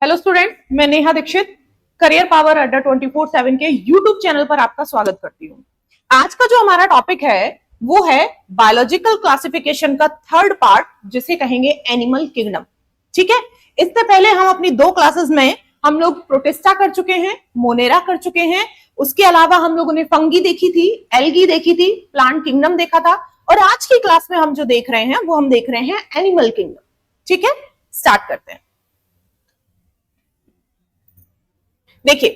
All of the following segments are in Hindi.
हेलो स्टूडेंट, मैं नेहा दीक्षित करियर पावर अड्डा 24/7 के यूट्यूब चैनल पर आपका स्वागत करती हूँ। आज का जो हमारा टॉपिक है वो है बायोलॉजिकल क्लासिफिकेशन का थर्ड पार्ट, जिसे कहेंगे एनिमल किंगडम। ठीक है, इससे पहले हम अपनी दो क्लासेस में हम लोग प्रोटिस्टा कर चुके हैं, मोनेरा कर चुके हैं। उसके अलावा हम लोगों ने फंगी देखी थी, एल्गी देखी थी, प्लांट किंगडम देखा था, और आज की क्लास में हम जो देख रहे हैं वो हम देख रहे हैं एनिमल किंगडम। ठीक है, स्टार्ट करते हैं। देखिए,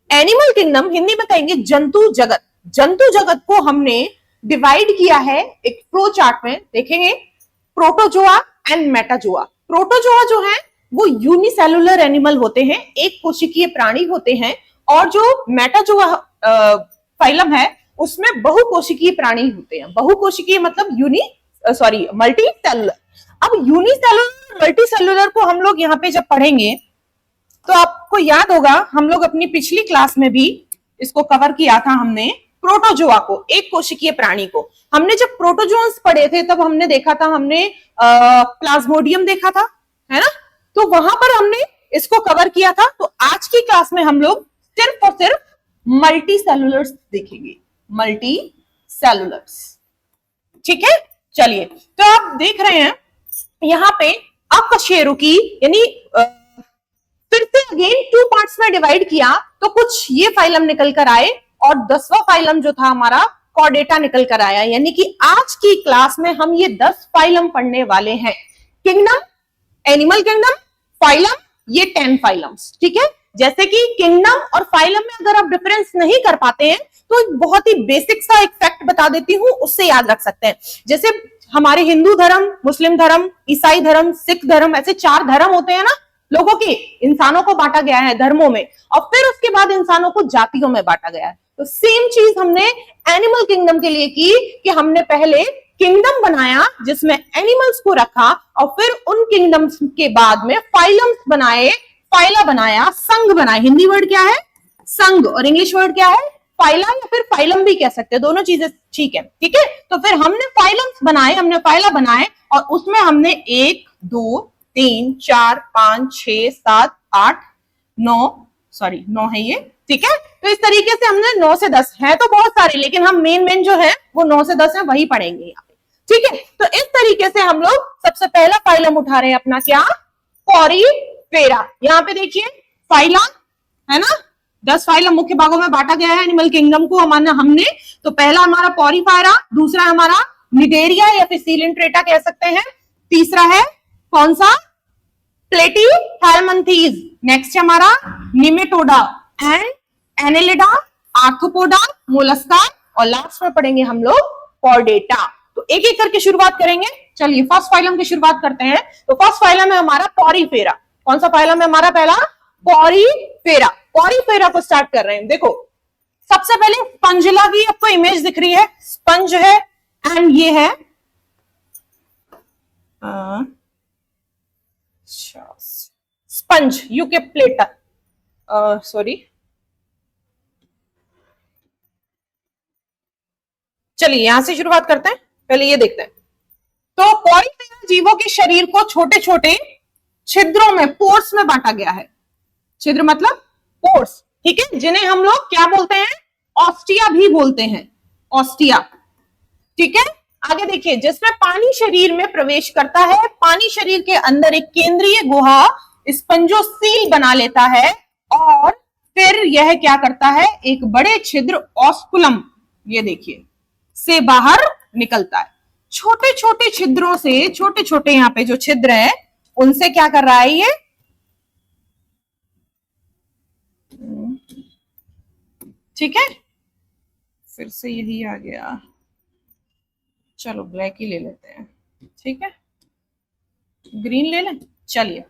एनिमल किंगडम हिंदी में कहेंगे जंतु जगत। जंतु जगत को हमने डिवाइड किया है एक फ्लो चार्ट में, देखेंगे प्रोटोजोआ एंड मेटाजोआ। प्रोटोजोआ जो है वो यूनिसेलुलर एनिमल होते हैं, एक कोशिकीय प्राणी होते हैं, और जो मेटाजोआ फाइलम है उसमें बहुकोशिकीय प्राणी होते हैं। बहुकोशिकीय मतलब मल्टी सेलुलर। अब यूनिसेलुलर मल्टी सेलुलर को हम लोग यहाँ पे जब पढ़ेंगे तो आपको याद होगा, हम लोग अपनी पिछली क्लास में भी इसको कवर किया था। हमने प्रोटोजोआ को, एक कोशिकीय प्राणी को, हमने जब प्रोटोजोन्स पढ़े थे तब हमने देखा था, हमने प्लाज्मोडियम देखा था, है ना। तो वहां पर हमने इसको कवर किया था। तो आज की क्लास में हम लोग सिर्फ और सिर्फ मल्टी सेलुलर्स देखेंगे, मल्टी सेलुलर्स। ठीक है, चलिए, तो आप देख रहे हैं यहाँ पे अकशेरुकी यानी फिर से अगेन टू पार्ट्स में डिवाइड किया तो कुछ ये फाइलम निकल कर आए, और 10वां फाइलम जो था हमारा कॉर्डेटा निकल कर आया। यानी कि आज की क्लास में हम ये 10 फाइलम पढ़ने वाले हैं। किंगडम, एनिमल किंगडम, फाइलम, ये 10 फाइलम्स। ठीक है, जैसे कि किंगडम और फाइलम में अगर आप डिफरेंस नहीं कर पाते हैं तो बहुत ही बेसिक सा एक फैक्ट बता देती हूं, उससे याद रख सकते हैं। जैसे हमारे हिंदू धर्म, मुस्लिम धर्म, ईसाई धर्म, सिख धर्म, ऐसे 4 धर्म होते हैं ना लोगों के। इंसानों को बांटा गया है धर्मों में, और फिर उसके बाद इंसानों को जातियों में बांटा गया है। तो सेम चीज हमने एनिमल किंगडम के लिए की कि हमने पहले किंगडम बनाया जिसमें एनिमल्स को रखा, और फिर उन किंगडम्स के बाद में फाइलम्स बनाए, फाइला बनाया, संघ बनाए। हिंदी वर्ड क्या है? संघ, और इंग्लिश वर्ड क्या है? फाइला, या फिर फाइलम भी कह सकते हैं, दोनों चीजें ठीक है। ठीक है, तो फिर हमने फाइलम्स बनाए, हमने फाइला बनाए, और उसमें हमने 1 2 3 4 5 6 7 8 9 है ये। ठीक है, तो इस तरीके से हमने 9 से 10 है, तो बहुत सारे, लेकिन हम मेन जो है वो 9 से 10 है, वही पढ़ेंगे यहाँ पे। ठीक है, तो इस तरीके से हम लोग सबसे पहला फाइलम उठा रहे हैं अपना, क्या? पॉरीफेरा। यहाँ पे देखिए फाइला है ना, 10 फाइलम मुख्य भागों में बांटा गया है एनिमल किंगडम को हमने। तो पहला हमारा पॉरीफेरा, दूसरा हमारा निडेरिया या फिर सीलेंट्रेटा कह सकते हैं, तीसरा है कौन सा? प्लेटीहेल्मिन्थीज। नेक्स्ट हमारा Nematoda and Annelida, arthropoda, Mollusca, और लास्ट में पढ़ेंगे हम लोग कॉर्डेटा। तो एक एक करके शुरुआत करेंगे। चलिए, फर्स्ट फाइलम की शुरुआत करते हैं। तो फर्स्ट फाइलम है हमारा पॉरीफेरा। कौन सा फाइलम है हमारा? पहला पॉरीफेरा। पॉरीफेरा को स्टार्ट कर रहे हैं। देखो, सबसे पहले स्पंजिला की आपको इमेज दिख रही है, स्पंज है, एंड ये है स्पंज, यूकेप्लेटा, सॉरी। चलिए यहां से शुरुआत करते हैं, पहले ये देखते हैं। तो पॉरीफेरा जीवों के शरीर को छोटे छोटे छिद्रों में, पोर्स में बांटा गया है। छिद्र मतलब पोर्स, ठीक है, जिन्हें हम लोग क्या बोलते हैं? ऑस्टिया भी बोलते हैं, ऑस्टिया। ठीक है, आगे देखिए, जिसमें पानी शरीर में प्रवेश करता है, पानी शरीर के अंदर एक केंद्रीय गुहा स्पंजोसील बना लेता है, और फिर यह क्या करता है? एक बड़े छिद्र ऑस्कुलम, ये देखिए, से बाहर निकलता है। छोटे छोटे छिद्रों से, छोटे छोटे यहाँ पे जो छिद्र है उनसे क्या कर रहा है ये? ठीक है, फिर से यही आ गया, चलो ब्लैक ही ले लेते हैं। ठीक है, ग्रीन ले लें। चलिए,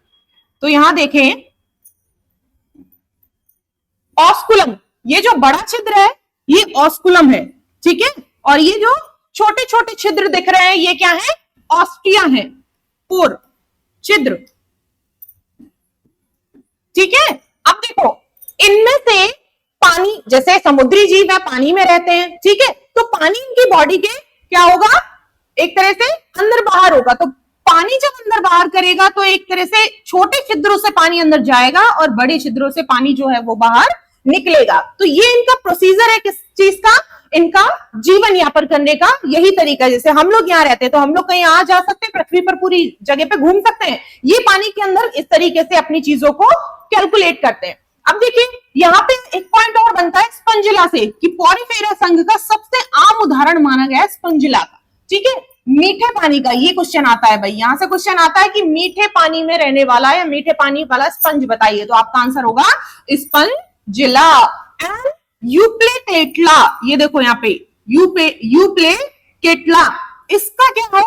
तो यहां देखें, ऑस्कुलम, ये जो बड़ा छिद्र है ये ऑस्कुलम है। ठीक है, और ये जो छोटे छोटे छिद्र दिख रहे हैं ये क्या है? ऑस्टिया है, पोर, छिद्र। ठीक है, अब देखो, इनमें से पानी, जैसे समुद्री जीव है, पानी में रहते हैं, ठीक है, तो पानी इनकी बॉडी के क्या होगा? एक तरह से अंदर बाहर होगा। तो पानी जब अंदर बाहर करेगा तो एक तरह से छोटे छिद्रों से पानी अंदर जाएगा और बड़े छिद्रों से पानी जो है वो बाहर निकलेगा। तो ये इनका प्रोसीजर है किस चीज का, इनका जीवन यापन करने का यही तरीका। जैसे हम लोग यहाँ रहते हैं तो हम लोग कहीं आ जा सकते हैं, पृथ्वी पर पूरी जगह पे घूम सकते हैं, ये पानी के अंदर इस तरीके से अपनी चीजों को कैलकुलेट करते हैं। अब देखिए यहाँ पे एक पॉइंट और बनता है स्पंजिला से, कि पॉरीफेरा संघ का सबसे आम उदाहरण माना गया है स्पंजिला का। ठीक है, मीठे पानी का ये क्वेश्चन आता है भाई, यहां से क्वेश्चन आता है कि मीठे पानी में रहने वाला या मीठे पानी वाला स्पंज बताइए, तो आपका आंसर होगा स्पंजिला। एंड यूप्लेकेटला, ये देखो यहाँ पे यूप्लेकेटला, इसका क्या है,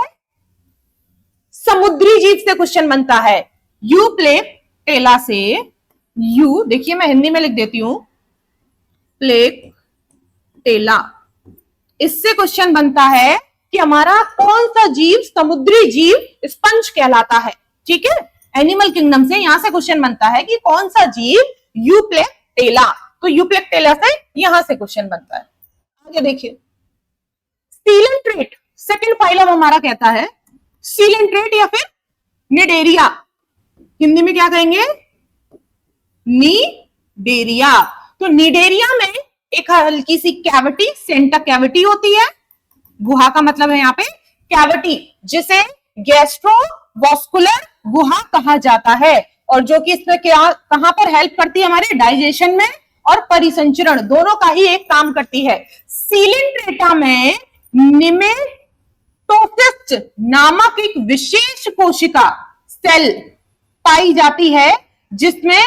समुद्री जीव से क्वेश्चन बनता है। यूप्लेकेटला से, यू देखिए मैं हिंदी में लिख देती हूं, प्लेटेला, इससे क्वेश्चन बनता है कि हमारा कौन सा जीव समुद्री जीव स्पंज कहलाता है। ठीक है, एनिमल किंगडम से यहां से क्वेश्चन बनता है कि कौन सा जीव यूप्लेकेटला, तो यूप्लेकेटला से यहां से क्वेश्चन बनता है। आगे देखिए सीलेंट्रेट, सेकंड फाइलम हमारा कहता है सीलेंट्रेट या फिर निडेरिया, हिंदी में क्या कहेंगे, निडेरिया। तो निडेरिया में एक हल्की सी कैविटी, सेंटर कैविटी होती है, गुहा का मतलब है यहाँ पे कैविटी, जिसे गैस्ट्रोवॉस्कुलर गुहा कहा जाता है, और जो कि इसमें क्या कहां पर हेल्प करती है, हमारे डाइजेशन में और परिसंचरण दोनों का ही एक काम करती है। सीलेंट्रेटा में निमेटोसिस्ट नामक एक विशेष कोशिका सेल पाई जाती है, जिसमें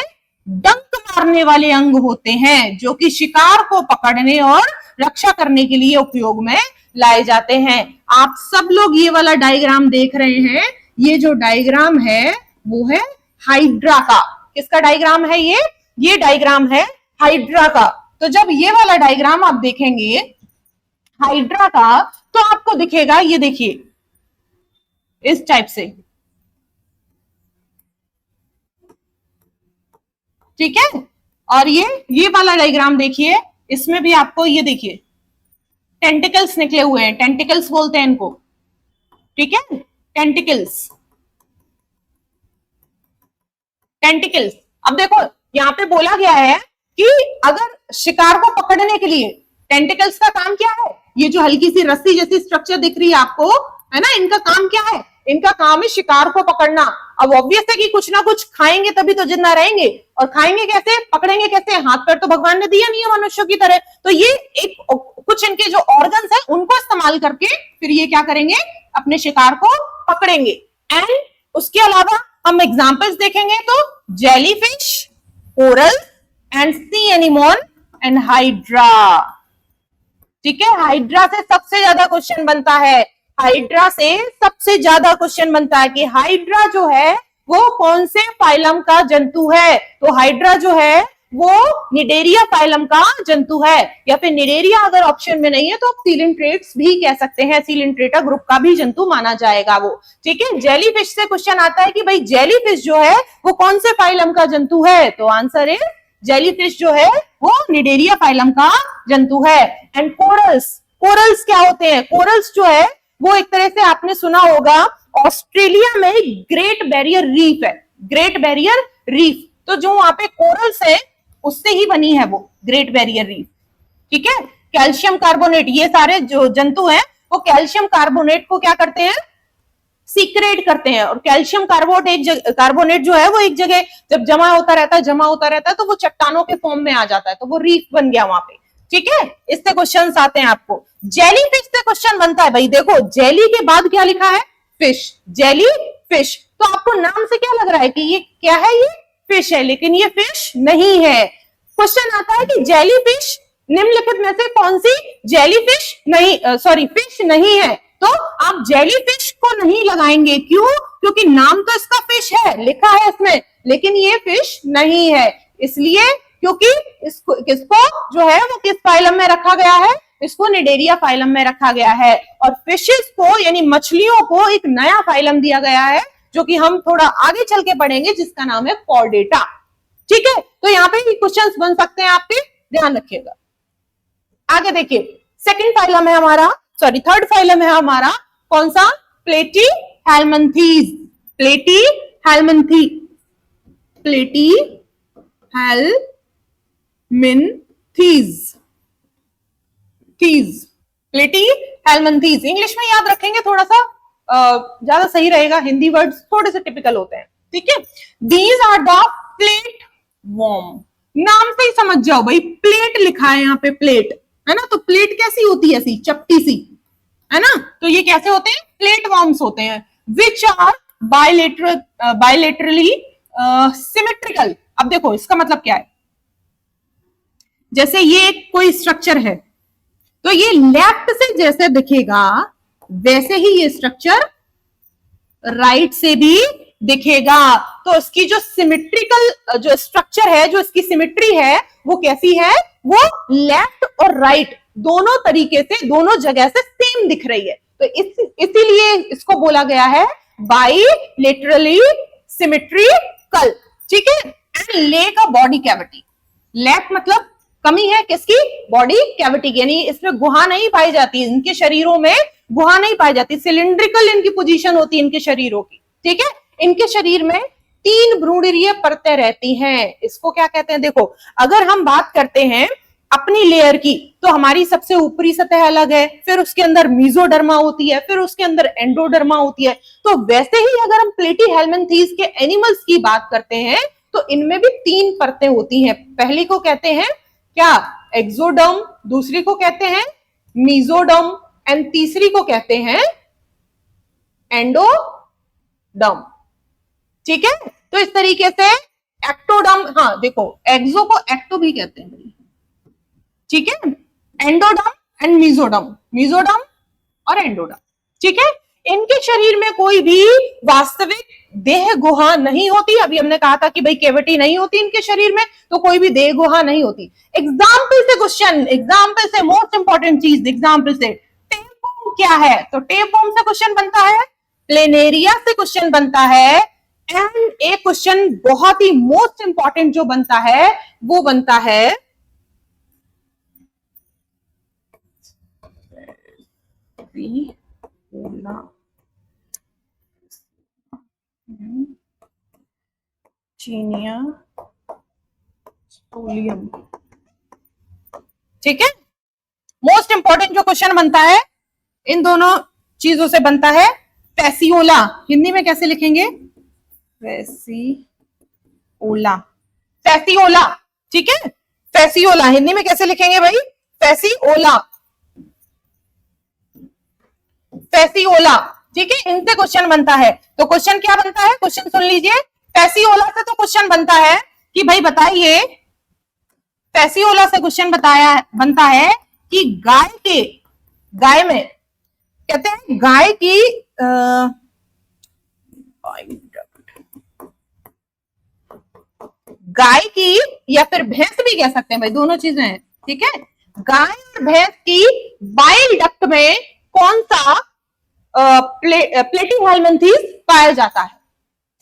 डंक मारने वाले अंग होते हैं, जो कि शिकार को पकड़ने और रक्षा करने के लिए उपयोग में लाए जाते हैं। आप सब लोग ये वाला डायग्राम देख रहे हैं, ये जो डायग्राम है वो है हाइड्रा का। किसका डायग्राम है ये डायग्राम है हाइड्रा का। तो जब ये वाला डायग्राम आप देखेंगे हाइड्रा का, तो आपको दिखेगा, ये देखिए इस टाइप से, ठीक है। और ये वाला डायग्राम देखिए, इसमें भी आपको ये देखिए टेंटिकल्स निकले हुए हैं, टेंटिकल्स बोलते हैं इनको, ठीक है, टेंटिकल्स। अब देखो यहाँ पे बोला गया है कि अगर शिकार को पकड़ने के लिए टेंटिकल्स का काम क्या है, ये जो हल्की सी रस्सी जैसी स्ट्रक्चर दिख रही है आपको, है ना, इनका काम क्या है, इनका काम है शिकार को पकड़ना। अब ऑब्वियस है कि कुछ ना कुछ खाएंगे तभी तो जिंदा रहेंगे, और खाएंगे कैसे, पकड़ेंगे कैसे, हाथ पैर तो भगवान ने दिया नहीं है मनुष्यों की तरह, तो ये एक कुछ इनके जो ऑर्गन्स है उनको इस्तेमाल करके फिर ये क्या करेंगे, अपने शिकार को पकड़ेंगे। एंड उसके अलावा हम एग्जाम्पल्स देखेंगे तो jellyfish, coral and C anemone and hydra. ठीक है, हाइड्रा से सबसे ज्यादा क्वेश्चन बनता है, हाइड्रा से सबसे ज्यादा क्वेश्चन बनता है कि हाइड्रा जो है वो कौन से फाइलम का जंतु है। तो हाइड्रा जो है वो निडेरिया फाइलम का जंतु है, या फिर निडेरिया अगर ऑप्शन में नहीं है तो आप सीलेंट्रेट्स भी कह सकते हैं, सीलेंट्रेटा ग्रुप का भी जंतु माना जाएगा वो। ठीक है, जेलीफिश से क्वेश्चन आता है कि भाई जेलीफिश जो है वो कौन से फाइलम का जंतु है, तो आंसर है जेलीफिश जो है वो निडेरिया फाइलम का जंतु है। एंड कोरल्स क्या होते हैं, कोरल्स जो है वो एक तरह से आपने सुना होगा ऑस्ट्रेलिया में ग्रेट बैरियर रीफ है, ग्रेट बैरियर रीफ, तो जो वहां पे कोरल्स है उससे ही बनी है वो ग्रेट बैरियर रीफ। ठीक है, कैल्शियम कार्बोनेट, ये सारे जो जंतु हैं वो कैल्शियम कार्बोनेट को क्या करते हैं, सीक्रेट करते हैं, और कैल्शियम कार्बोनेट जो है वो एक जगह जब जमा होता रहता है तो वो चट्टानों के फॉर्म में आ जाता है, तो वो रीफ बन गया वहां पे। ठीक है, इससे क्वेश्चंस आते हैं आपको। जेलीफिश से क्वेश्चन बनता है, भाई देखो जेली के बाद क्या लिखा है, फिश, जेली फिश, तो आपको नाम से क्या लग रहा है कि ये क्या है, ये फिश है, लेकिन ये फिश नहीं है। क्वेश्चन आता है कि जेलीफिश निम्नलिखित में से कौन सी जेलीफिश नहीं, फिश नहीं है, तो आप जेलीफिश को नहीं लगाएंगे, क्यों, क्योंकि नाम तो इसका फिश है, लिखा है इसमें, लेकिन ये फिश नहीं है, इसलिए क्योंकि किसको जो है वो किस फाइलम में रखा गया है, इसको निडेरिया फाइलम में रखा गया है, और फिशेस को यानी मछलियों को एक नया फाइलम दिया गया है जो कि हम थोड़ा आगे चल के पढ़ेंगे, जिसका नाम है कॉर्डेटा। ठीक है, तो यहाँ पे क्वेश्चंस बन सकते हैं आपके, ध्यान रखिएगा। आगे देखिए, सेकंड फाइलम है हमारा, थर्ड फाइलम है हमारा, कौन सा, प्लेटी हेलमिंथीज, प्लेटी हेलमिंथी, प्लेटी हेलमिंथीज, थीज, प्लेटी हेलमिंथीज। इंग्लिश में याद रखेंगे, थोड़ा सा ज्यादा सही रहेगा, हिंदी वर्ड्स थोड़े से टिपिकल होते हैं, ठीक है। These are the plate worm, नाम से ही समझ जाओ भाई, प्लेट लिखा है यहाँ पे, प्लेट है ना, तो प्लेट कैसी होती है, ऐसी चपटी सी, है ना, तो ये कैसे होते हैं, प्लेट वॉर्म्स होते हैं, विच आर बायलेटरली सिमेट्रिकल। अब देखो इसका मतलब क्या है, जैसे ये कोई स्ट्रक्चर है, तो ये लेफ्ट से जैसे दिखेगा वैसे ही ये स्ट्रक्चर राइट से भी दिखेगा। तो इसकी जो सिमेट्रिकल जो स्ट्रक्चर है, जो इसकी सिमेट्री है, वो कैसी है, वो लेफ्ट और राइट दोनों तरीके से, दोनों जगह से सेम दिख रही है। तो इसीलिए इसको बोला गया है बाइलेटरली सिमेट्रिकल, ठीक है। And lack a body cavity, lack मतलब कमी है किसकी, बॉडी कैविटी की, यानी इसमें गुहा नहीं पाई जाती, इनके शरीरों में गुहा नहीं पाई जाती, सिलिंड्रिकल इनकी पोजीशन होती है इनके शरीरों की, ठीक है। इनके शरीर में 3 भ्रूणीय परतें रहती हैं, इसको क्या कहते हैं, देखो अगर हम बात करते हैं अपनी लेयर की, तो हमारी सबसे ऊपरी सतह अलग है, फिर उसके अंदर मीजोडर्मा होती है, फिर उसके अंदर एंडोडर्मा होती है। तो वैसे ही अगर हम प्लेटी हेलमिंथीज के एनिमल्स की बात करते हैं, तो इनमें भी 3 परतें होती हैं। पहली को कहते हैं क्या, एक्सोडर्म, दूसरी को कहते हैं मीजोडर्म, एंड तीसरी को कहते हैं एंडोडर्म, ठीक है। तो इस तरीके से एक्टोडर्म, हाँ देखो एक्सो को एक्टो भी कहते हैं, ठीक है, एंडोडर्म एंड मीजोडर्म, मीजोडर्म और एंडोडर्म, ठीक है। इनके शरीर में कोई भी वास्तविक देह गुहा नहीं होती। अभी हमने कहा था कि भाई कैविटी नहीं होती इनके शरीर में, तो कोई भी देह गुहा नहीं होती। एग्जाम्पल से क्वेश्चन, एग्जाम्पल से मोस्ट इंपॉर्टेंट चीज, एग्जाम्पल से टेपवर्म क्या है, तो टेपवर्म से क्वेश्चन बनता है, प्लेनेरिया से क्वेश्चन बनता है, एंड एक क्वेश्चन बहुत ही मोस्ट इंपॉर्टेंट जो बनता है वो बनता है चीनिया सोलियम, ठीक है। मोस्ट इंपॉर्टेंट जो क्वेश्चन बनता है इन दोनों चीजों से बनता है। फैसियोला हिंदी में कैसे लिखेंगे, फैसियोला, फैसियोला, ठीक है। फैसियोला हिंदी में कैसे लिखेंगे भाई, फैसियोला, फैसियोला, ठीक है। इनसे क्वेश्चन बनता है। तो क्वेश्चन क्या बनता है, क्वेश्चन सुन लीजिए। फैसियोला से तो क्वेश्चन बनता है कि भाई बताइए, फैसियोला से क्वेश्चन बनता है कि गाय में कहते हैं गाय की गाय की या फिर भैंस भी कह सकते हैं भाई, दोनों चीजें हैं, ठीक है। गाय और भैंस की बाइल डक्ट में कौन सा प्लेटी हेलमिंथीज पाया जाता है,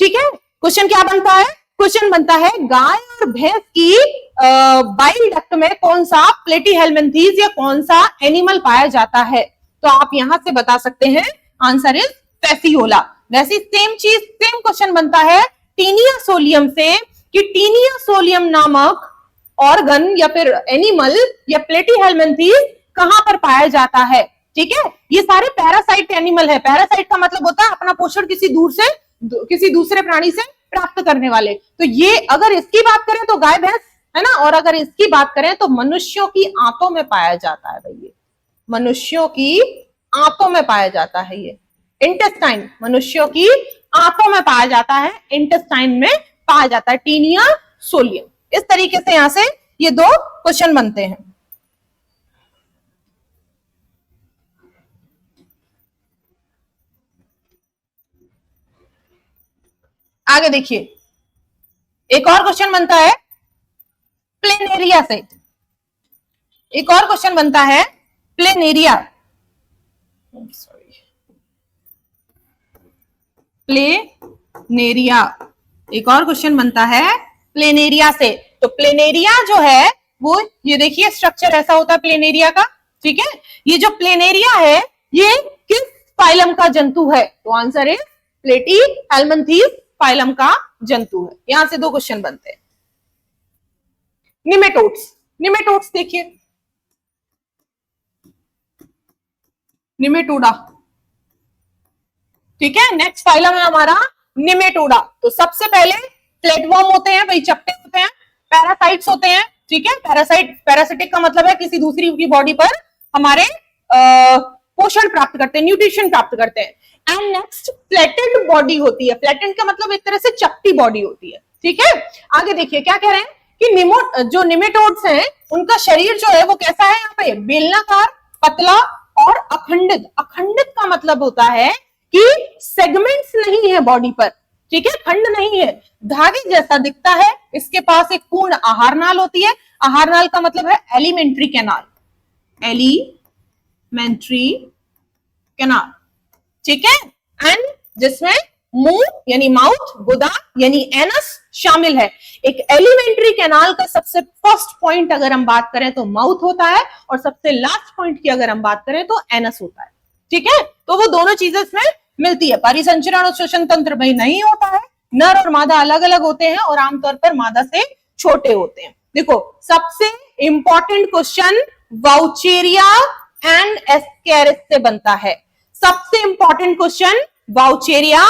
ठीक है। क्वेश्चन क्या बनता है, क्वेश्चन बनता है गाय और भैंस की बाइल डक्ट में कौन सा प्लेटी हेलमिंथीज या कौन सा एनिमल पाया जाता है। तो आप यहां से बता सकते हैं आंसर इज फैसियोला। वैसे सेम चीज, सेम क्वेश्चन बनता है टीनिया सोलियम से कि टीनिया सोलियम नामक ऑर्गन या फिर एनिमल या प्लेटी हेलमिंथीज कहां पर पाया जाता है, ठीक है। ये सारे पैरासाइट एनिमल है। पैरासाइट का मतलब होता है अपना पोषण किसी दूसरे प्राणी से प्राप्त करने वाले। तो ये अगर इसकी बात करें तो गाय भैंस है ना, और अगर इसकी बात करें तो मनुष्यों की आंतों में पाया जाता है भाई, ये मनुष्यों की आंतों में पाया जाता है, ये इंटेस्टाइन मनुष्यों की आंतों में पाया जाता है, इंटेस्टाइन में पाया जाता है टीनिया सोलियम। इस तरीके से यहां से ये 2 क्वेश्चन बनते हैं। आगे देखिए, एक और क्वेश्चन बनता है प्लेनेरिया से, एक और क्वेश्चन बनता है प्लेनेरिया, प्लेनेरिया, एक और क्वेश्चन बनता है प्लेनेरिया से। तो प्लेनेरिया जो है वो ये देखिए स्ट्रक्चर ऐसा होता है प्लेनेरिया का, ठीक है। ये जो प्लेनेरिया है ये किस फाइलम का जंतु है, तो आंसर इज प्लेटी हेलमिंथीज फाइलम का जंतु है। यहां से 2 क्वेश्चन बनते हैं। निमेटोड्स, निमेटोड्स देखिए, निमेटोडा, ठीक है। नेक्स्ट फाइलम है हमारा निमेटोडा। तो सबसे पहले प्लेटवॉर्म होते हैं भाई, चपटे होते हैं, पैरासाइट्स होते हैं, ठीक है। पैरासाइट, पैरासिटिक का मतलब है किसी दूसरी की बॉडी पर हमारे पोषण प्राप्त करते हैं, न्यूट्रिशन प्राप्त करते हैं। एंड नेक्स्ट फ्लैटेंड बॉडी होती है, फ्लैटेंड का मतलब एक तरह से चपटी बॉडी होती है, ठीक है। आगे देखिए क्या कह रहे हैं कि जो निमेटोड्स हैं उनका शरीर जो है वो कैसा है, यहाँ पे बेलनाकार, पतला और अखंडित। अखंडित का मतलब होता है कि सेगमेंट्स नहीं है बॉडी पर, ठीक है, खंड नहीं है, धागे जैसा दिखता है। इसके पास एक पूर्ण आहार नाल होती है। आहार नाल का मतलब है एलिमेंट्री कैनाल, एलिमेंट्री कैनाल, ठीक है। एंड जिसमें मुंह यानी माउथ, गुदा यानी एनस शामिल है। एक एलिमेंट्री कैनाल का सबसे फर्स्ट पॉइंट अगर हम बात करें तो माउथ होता है, और सबसे लास्ट पॉइंट की अगर हम बात करें तो एनस होता है, ठीक है। तो वो दोनों चीजें इसमें मिलती है। परिसंचरण और श्वसन तंत्र भाई नहीं होता है, नर और मादा अलग अलग होते हैं और आमतौर पर मादा से छोटे होते हैं। देखो सबसे important question Wuchereria and Ascaris से बनता है। सबसे इंपॉर्टेंट क्वेश्चन वाउचेरिया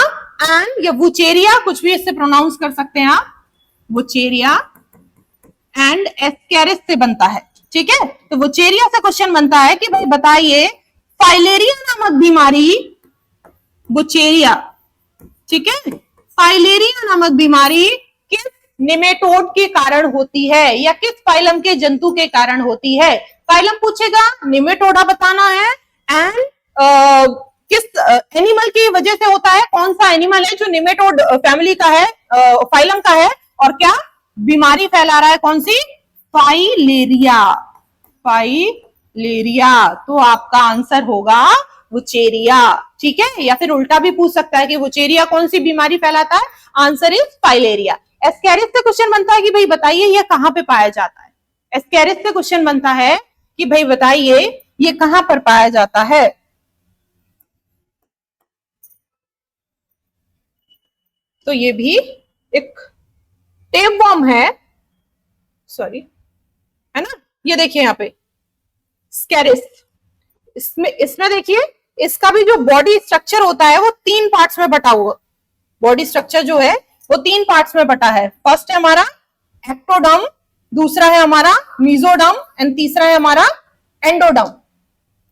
एंड या वुचेरिया, कुछ भी इससे प्रोनाउंस कर सकते हैं आप, वुचेरिया एंड एस्केरिस से बनता है, ठीक है। तो वुचेरिया से क्वेश्चन बनता है कि भाई बताइए फाइलेरिया नामक बीमारी, वुचेरिया, ठीक है, फाइलेरिया नामक बीमारी किस निमेटोड के कारण होती है या किस फाइलम के जंतु के कारण होती है। फाइलम पूछेगा, निमेटोडा बताना है, एंड किस एनिमल की वजह से होता है, कौन सा एनिमल है जो निमेटोड फैमिली का है, फाइलम का है, और क्या बीमारी फैला रहा है, कौन सी, फाइलेरिया, फाइलेरिया। तो आपका आंसर होगा वुचेरिया, ठीक है। या फिर उल्टा भी पूछ सकता है कि वुचेरिया कौन सी बीमारी फैलाता है, आंसर इज फाइलेरिया। एस्केरिस से क्वेश्चन बनता है कि भाई बताइए यह कहां पे पाया जाता है। एस्केरिस से क्वेश्चन बनता है कि भाई बताइए ये कहां पर पाया जाता है। तो ये भी एक टेपवर्म है, सॉरी, है ना। ये देखिए यहाँ पे स्केरिस, इसमें देखिए इसका भी जो बॉडी स्ट्रक्चर होता है वो 3 पार्ट्स में बटा हुआ, बॉडी स्ट्रक्चर जो है वो 3 पार्ट्स में बटा है। फर्स्ट है हमारा एक्टोडर्म, दूसरा है हमारा मीजोडर्म एंड तीसरा है हमारा एंडोडर्म,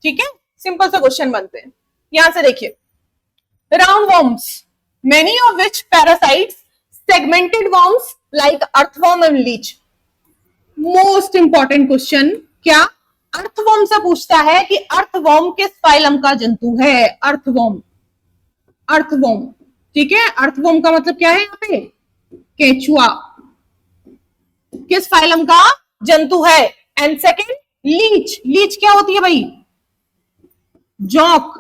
ठीक है। सिंपल से क्वेश्चन बनते हैं। यहां से देखिए round worms, many of which parasites segmented worms like earthworm and leech। Most important question क्या अर्थवर्म से पूछता है कि अर्थवर्म किस फाइलम का जंतु है। अर्थवर्म, अर्थवर्म, ठीक है। अर्थवर्म का मतलब क्या है यहाँ पे, केचुआ, किस फाइलम का जंतु है। एंड सेकेंड लीच, लीच क्या होती है भाई, जॉक,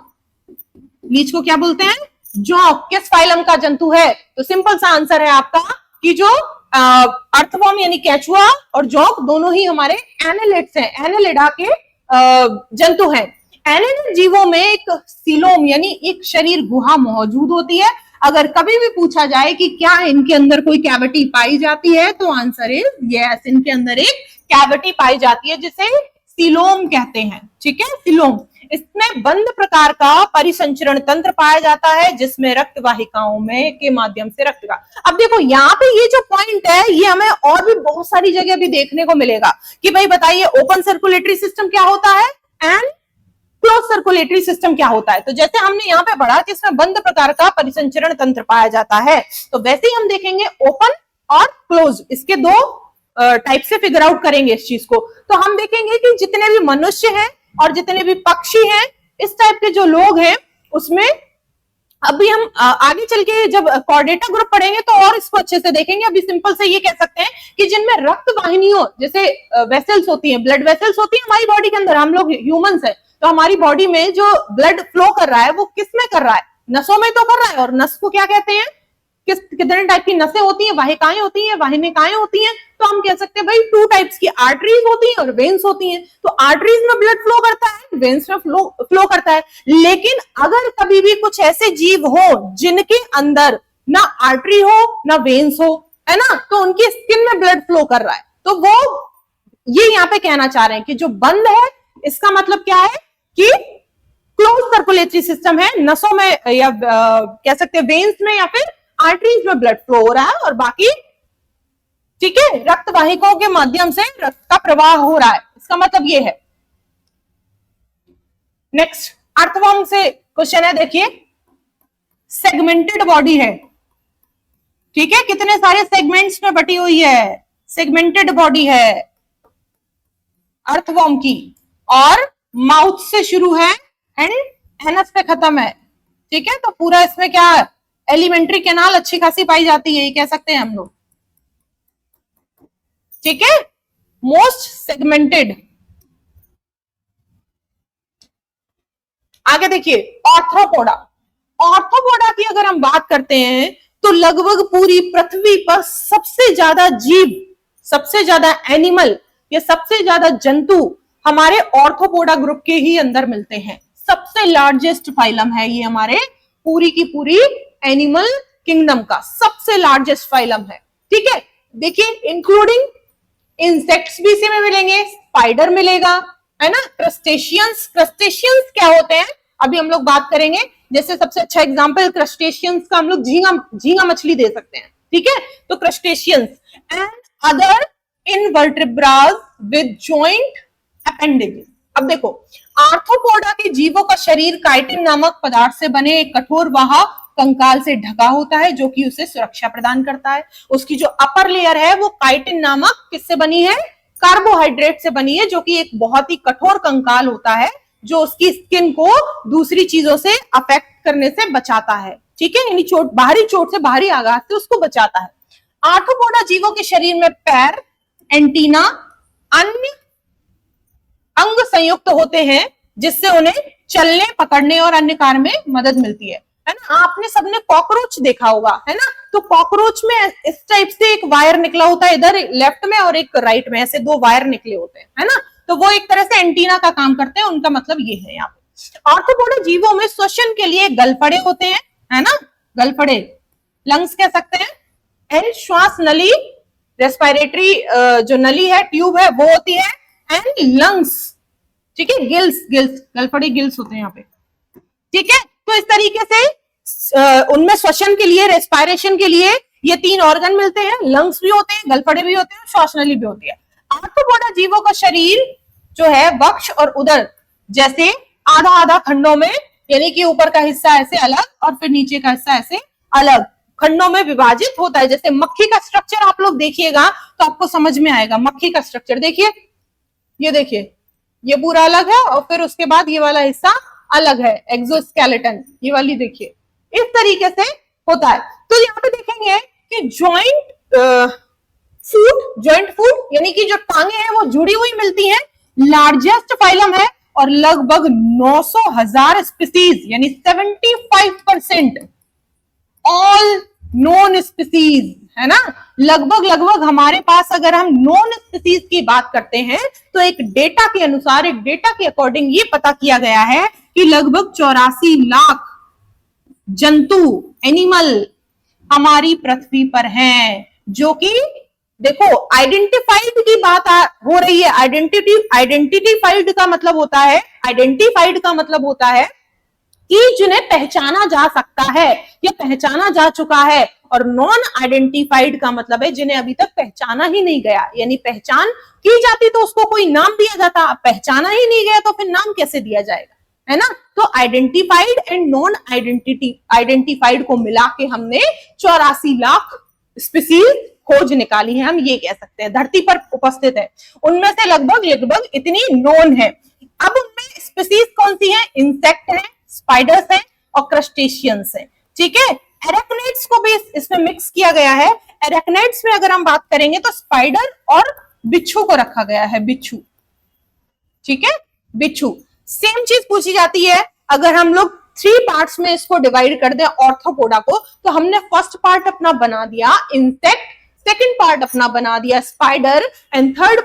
लीच को क्या बोलते हैं, जॉक, किस फाइलम का जंतु है। तो सिंपल सा आंसर है आपका कि जो अर्थवर्म यानी केचुआ और जॉक दोनों ही हमारे एनालिड्स हैं, एनालिडा के जंतु हैं। एनालिड जीवों में एक सीलोम यानी एक शरीर गुहा मौजूद होती है। अगर कभी भी पूछा जाए कि क्या इनके अंदर कोई कैविटी पाई जाती है तो आंसर इज यस, इनके अंदर एक कैविटी पाई जाती है जिसे सीलोम कहते हैं, ठीक है, सीलोम। इसमें बंद प्रकार का परिसंचरण तंत्र पाया जाता है जिसमें रक्त वाहिकाओं में के माध्यम से रक्त का। अब देखो यहाँ पे ये जो पॉइंट है ये हमें और भी बहुत सारी जगह भी देखने को मिलेगा कि भाई बताइए ओपन सर्कुलेटरी सिस्टम क्या होता है एंड क्लोज सर्कुलेटरी सिस्टम क्या होता है। तो जैसे हमने यहाँ पे पढ़ा कि इसमें बंद प्रकार का परिसंचरण तंत्र पाया जाता है, तो वैसे ही हम देखेंगे ओपन और क्लोज, इसके 2 टाइप से फिगर आउट करेंगे इस चीज को। तो हम देखेंगे कि जितने भी मनुष्य हैं और जितने भी पक्षी हैं, इस टाइप के जो लोग हैं उसमें अभी हम आगे चल के जब कॉर्डेटा ग्रुप पढ़ेंगे तो और इसको अच्छे से देखेंगे। अभी सिंपल से ये कह सकते हैं कि जिनमें रक्त वाहिनियों जैसे वेसल्स होती हैं, ब्लड वेसल्स होती हैं हमारी बॉडी के अंदर, हम लोग ह्यूमंस हैं तो हमारी बॉडी में जो ब्लड फ्लो कर रहा है वो किस में कर रहा है, नसों में तो कर रहा है। और नस को क्या कहते हैं, कितने टाइप की नसें होती हैं, वाहिकाएं होती हैं, वाहिनिकाएं होती हैं। तो हम कह सकते हैं भाई टू टाइप्स की आर्टरीज होती हैं और वेन्स होती हैं। तो आर्टरीज में ब्लड फ्लो करता है, वेन्स में फ्लो करता है। लेकिन अगर कभी भी कुछ ऐसे जीव हो जिनके अंदर ना आर्टरी हो ना वेन्स हो, है ना, तो उनकी स्किन में ब्लड फ्लो कर रहा है, तो वो ये यहाँ पे कहना चाह रहे हैं कि जो बंद है इसका मतलब क्या है कि क्लोज सर्कुलेटरी सिस्टम है, नसों में या कह सकते हैं वेन्स में या फिर आर्टरीज में ब्लड फ्लो हो रहा है, और बाकी ठीक है रक्त वाहिकाओं के माध्यम से रक्त का प्रवाह हो रहा है। इसका मतलब ये है। नेक्स्ट अर्थवर्म से क्वेश्चन है, देखिए सेगमेंटेड बॉडी है, ठीक है, कितने सारे सेगमेंट्स में बटी हुई है, सेगमेंटेड बॉडी है अर्थवर्म की, और माउथ से शुरू है एंड एनस पे खत्म है, ठीक है। तो पूरा इसमें क्या है, एलिमेंट्री कैनाल अच्छी खासी पाई जाती है, ये कह सकते हैं हम लोग, ठीक है, मोस्ट सेगमेंटेड। आगे देखिए ऑर्थ्रोपोडा। ऑर्थ्रोपोडा की अगर हम बात करते हैं तो लगभग पूरी पृथ्वी पर सबसे ज्यादा जीव, सबसे ज्यादा एनिमल, ये सबसे ज्यादा जंतु हमारे ऑर्थ्रोपोडा ग्रुप के ही अंदर मिलते हैं। सबसे लार्जेस्ट फाइलम है ये, हमारे पूरी की पूरी एनिमल किंगडम का सबसे लार्जेस्ट फाइलम है, ठीक है। देखिए इंक्लूडिंग इंसेक्ट्स भी इसी में मिलेंगे, स्पाइडर मिलेगा, है ना, क्रस्टेशियंस। क्रस्टेशियंस क्या होते हैं अभी हम लोग बात करेंगे। जैसे सबसे अच्छा एग्जांपल क्रस्टेशियंस का हम लोग झींगा मछली दे सकते हैं, ठीक है। तो crustaceans and other invertebrates with joint appendages. अब देखो आर्थ्रोपोडा के जीवों का शरीर काइटिन नामक पदार्थ से बने एक कठोर वाहक कंकाल से ढका होता है, जो कि उसे सुरक्षा प्रदान करता है। उसकी जो अपर लेयर है वो काइटिन नामक किससे बनी है, कार्बोहाइड्रेट से बनी है, जो कि एक बहुत ही कठोर कंकाल होता है जो उसकी स्किन को दूसरी चीजों से अफेक्ट करने से बचाता है, ठीक है, यानी बाहरी चोट से, बाहरी आघात से उसको बचाता है। आर्थ्रोपोडा जीवों के शरीर में पैर, एंटीना, अन्य अंग संयुक्त होते हैं जिससे उन्हें चलने, पकड़ने और अन्य कार्य में मदद मिलती है ना। आपने सबने कॉकरोच देखा होगा, है ना, तो कॉकरोच में इस टाइप से एक वायर निकला होता है, इधर लेफ्ट में और एक राइट में, ऐसे दो वायर निकले होते हैं, है ना, तो वो एक तरह से एंटीना का काम करते हैं। उनका मतलब ये है यहाँ पे। आर्थ्रोपोडा जीवों में श्वसन के लिए गलफड़े होते हैं, है ना, गलफड़े, लंग्स कह सकते हैं, एंड श्वास नली, रेस्पिरेटरी जो नली है, ट्यूब है, वो होती है, एंड लंग्स, ठीक है, गिल्स, गलफड़े गिल्स होते हैं यहाँ पे, ठीक है। तो इस तरीके से उनमें श्वसन के लिए, रेस्पिरेशन के लिए ये तीन ऑर्गन मिलते हैं, लंग्स भी होते हैं, गलफड़े भी होते हैं, श्वास नली भी होती है। आर्थ्रोपोडा जीवों का शरीर जो है वक्ष और उदर जैसे आधा आधा खंडों में, यानी कि ऊपर का हिस्सा ऐसे अलग और फिर नीचे का हिस्सा ऐसे अलग खंडों में विभाजित होता है। जैसे मक्खी का स्ट्रक्चर आप लोग देखिएगा तो आपको समझ में आएगा। मक्खी का स्ट्रक्चर देखिए, ये देखिए, ये पूरा अलग है और फिर उसके बाद ये वाला हिस्सा अलग है, एक्सोस्केलेटन, ये वाली देखिए, इस तरीके से होता है। तो यहाँ पे देखेंगे कि जॉइंट फूट यानी कि जो टांगे हैं वो जुड़ी हुई मिलती हैं, लार्जेस्ट फाइलम है और लगभग 900,000 स्पीसीज यानी 75% ऑल नॉन स्पीसीज, है ना। लगभग हमारे पास अगर हम नॉन स्पीसीज की बात करते हैं तो एक डेटा के अनुसार, एक डेटा के अकॉर्डिंग ये पता किया गया है कि लगभग 84 लाख जंतु, एनिमल हमारी पृथ्वी पर हैं, जो कि देखो आइडेंटिफाइड की बात हो रही है। आइडेंटिफाइड का मतलब होता है, आइडेंटिफाइड का मतलब होता है कि जिन्हें पहचाना जा सकता है या पहचाना जा चुका है, और नॉन आइडेंटिफाइड का मतलब है जिन्हें अभी तक पहचाना ही नहीं गया, यानी पहचान की जाती तो उसको कोई नाम दिया जाता, पहचाना ही नहीं गया तो फिर नाम कैसे दिया जाएगा, है ना। तो आइडेंटिफाइड एंड नॉन आइडेंटिफाइड को मिला के हमने 84 लाख स्पीसीज खोज निकाली है, हम ये कह सकते हैं धरती पर उपस्थित है। उनमें से लगभग इतनी नोन है। अब उनमें स्पीसीज कौन सी है, इंसेक्ट है, स्पाइडर्स है और क्रस्टेशियंस है, ठीक है। एरेक्निड्स को भी इसमें मिक्स किया गया है। एरेक्निड्स में अगर हम बात करेंगे तो स्पाइडर और बिच्छू को रखा गया है, बिच्छू, ठीक है, बिच्छू। सेम चीज पूछी जाती है अगर हम लोग 3 पार्ट्स में इसको डिवाइड कर दें ऑर्थ्रोपोडा को, तो हमने फर्स्ट पार्ट अपना बना दिया इंसेक्ट, सेकंड पार्ट अपना बना दिया स्पाइडर एंड थर्ड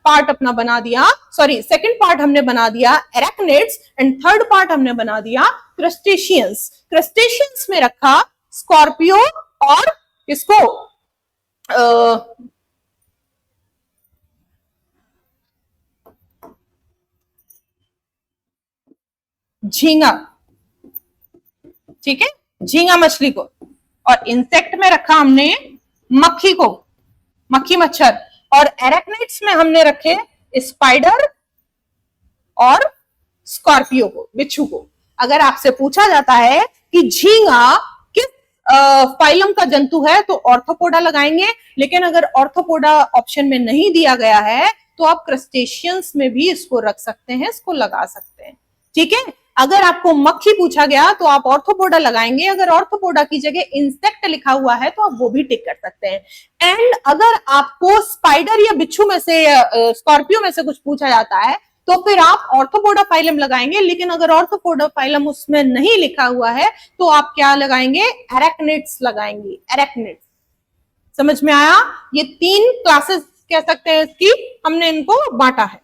पार्ट अपना बना दिया, सॉरी सेकंड पार्ट हमने बना दिया एरेक्निड्स एंड थर्ड पार्ट हमने बना दिया क्रस्टेशियंस। क्रस्टेशियंस में रखा स्कॉर्पियो और इसको झींगा, ठीक है, झींगा मछली को। और इंसेक्ट में रखा हमने मक्खी को, मक्खी मच्छर। और एरेक्निड्स में हमने रखे स्पाइडर और स्कॉर्पियो को, बिच्छू को। अगर आपसे पूछा जाता है कि झींगा किस फाइलम का जंतु है तो ऑर्थोपोडा लगाएंगे, लेकिन अगर ऑर्थोपोडा ऑप्शन में नहीं दिया गया है तो आप क्रस्टेशियंस में भी इसको रख सकते हैं, इसको लगा सकते हैं, ठीक है। अगर आपको मक्खी पूछा गया तो आप ऑर्थोपोडा लगाएंगे, अगर ऑर्थोपोडा की जगह इंसेक्ट लिखा हुआ है तो आप वो भी टिक कर सकते हैं। एंड अगर आपको स्पाइडर या बिच्छू में से स्कॉर्पियो में से कुछ पूछा जाता है तो फिर आप ऑर्थोपोडा फाइलम लगाएंगे, लेकिन अगर ऑर्थोपोडा फाइलम उसमें नहीं लिखा हुआ है तो आप क्या लगाएंगे, एरेक्निड्स लगाएंगे, एरेक्निड्स। समझ में आया? ये 3 क्लासेस कह सकते हैं इसकी, हमने इनको बांटा है।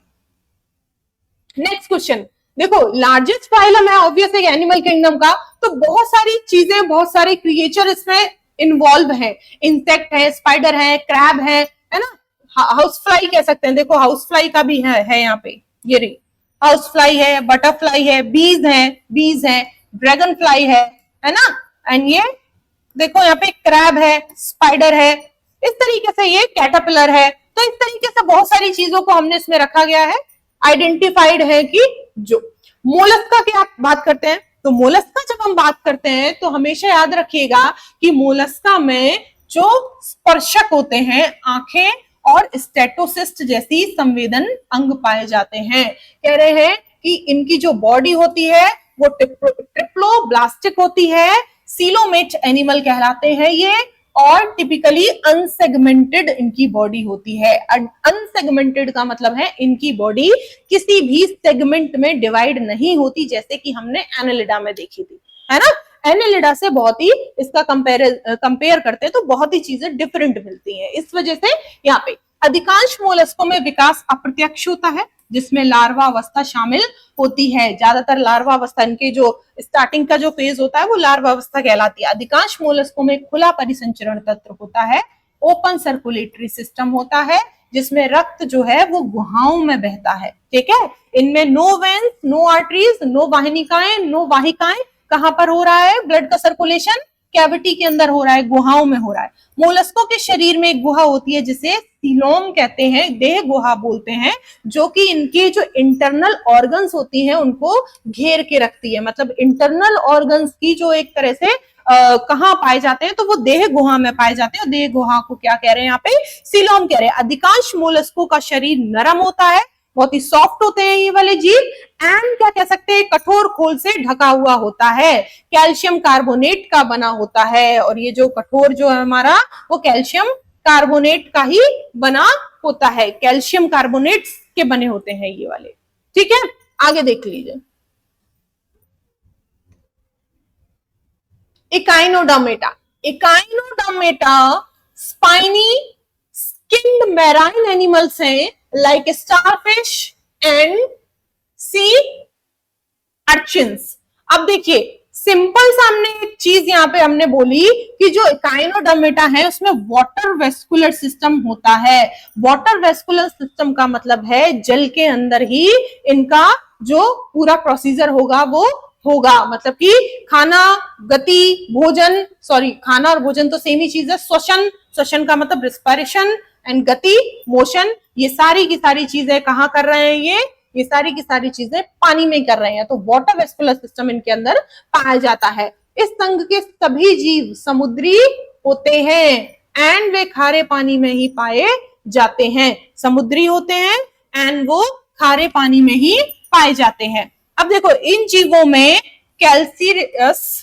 नेक्स्ट क्वेश्चन देखो, लार्जेस्ट फाइलम है ऑब्वियस एक एनिमल किंगडम का, तो बहुत सारी चीजें, बहुत सारे क्रिएचर इसमें इन्वॉल्व है। इंसेक्ट है, स्पाइडर है, क्रैब है ना, हाउस फ्लाई कह सकते हैं। देखो हाउस फ्लाई का भी है यहाँ पे, ये रही हाउस फ्लाई है, बटरफ्लाई है, बीज है, ड्रैगन फ्लाई है ना। एंड ये देखो यहाँ पे क्रैब है, स्पाइडर है, इस तरीके से ये कैटरपिलर है। तो इस तरीके से बहुत सारी चीजों को हमने इसमें रखा गया है, आइडेंटिफाइड है कि जो मोलस्का की आप बात करते हैं तो मोलस्का जब हम बात करते हैं तो हमेशा याद रखिएगा कि मोलस्का में जो स्पर्शक होते हैं, आंखें और स्टेटोसिस्ट जैसी संवेदन अंग पाए जाते हैं। कह रहे हैं कि इनकी जो बॉडी होती है वो ट्रिप्लोब्लास्टिक होती है, सीलोमेट एनिमल कहलाते हैं ये, और टिपिकली अनसेगमेंटेड इनकी बॉडी होती है। अनसेगमेंटेड का मतलब है इनकी बॉडी किसी भी सेगमेंट में डिवाइड नहीं होती, जैसे कि हमने एनालिडा में देखी थी, है ना। एनालिडा से बहुत ही इसका कंपेयर करते हैं तो बहुत ही चीजें डिफरेंट मिलती हैं। इस वजह से यहाँ पे अधिकांश मोलस्कों में विकास अप्रत्यक्ष होता है, जिसमें लार्वा अवस्था शामिल होती है। ज्यादातर लार्वा अवस्था, इनके जो स्टार्टिंग का जो फेज होता है वो लार्वा अवस्था कहलाती है। अधिकांश मोलस्कों में खुला परिसंचरण तंत्र होता है, ओपन सर्कुलेटरी सिस्टम होता है, जिसमें रक्त जो है वो गुहाओं में बहता है, ठीक है। इनमें no veins, no arteries, no वाहिनिकाएं, नो वाहिकाएं। कहां पर हो रहा है ब्लड का सर्कुलेशन? कैविटी के अंदर हो रहा है, गुहाओं में हो रहा है। मोलस्कों के शरीर में एक गुहा होती है जिसे सीलोम कहते हैं, देह गुहा बोलते हैं, जो कि इनकी जो इंटरनल ऑर्गन्स होती हैं उनको घेर के रखती है। मतलब इंटरनल ऑर्गन्स की जो एक तरह से कहाँ पाए जाते हैं तो वो देह गुहा में पाए जाते हैं। देह गुहा को क्या कह रहे हैं यहाँ पे? सीलोम कह रहे हैं। अधिकांश मोलस्कों का शरीर नरम होता है, बहुत ही सॉफ्ट होते हैं ये वाले जीव, एंड क्या कह सकते हैं, कठोर खोल से ढका हुआ होता है, कैल्शियम कार्बोनेट का बना होता है। और ये जो कठोर जो है हमारा वो कैल्शियम कार्बोनेट का ही बना होता है, कैल्शियम कार्बोनेट के बने होते हैं ये वाले, ठीक है। आगे देख लीजिए, Echinodermata. Echinodermata spiny skinned marine animals हैं, like starfish and sea urchins. अब देखिए सिंपल सामने एक चीज यहाँ पे हमने बोली कि जो इकाइनोडर्मेटा है उसमें वाटर वेस्कुलर सिस्टम होता है। वाटर वेस्कुलर सिस्टम का मतलब है जल के अंदर ही इनका जो पूरा प्रोसीजर होगा वो होगा। मतलब कि खाना, गति, भोजन, सॉरी खाना और भोजन तो सेम ही चीज है। श्वसन, श्वसन का मतलब रिस्पिरेशन, एंड गति, मोशन, ये सारी की सारी चीजें कहाँ कर रहे हैं ये सारी की सारी चीजें पानी में कर रहे हैं। तो वाटर वेस्कुलर सिस्टम इनके अंदर पाया जाता है। इस संघ के सभी जीव समुद्री होते हैं एंड वे खारे पानी में ही पाए जाते हैं। समुद्री होते हैं एंड वो खारे पानी में ही पाए जाते हैं। अब देखो इन जीवों में कैल्सेरस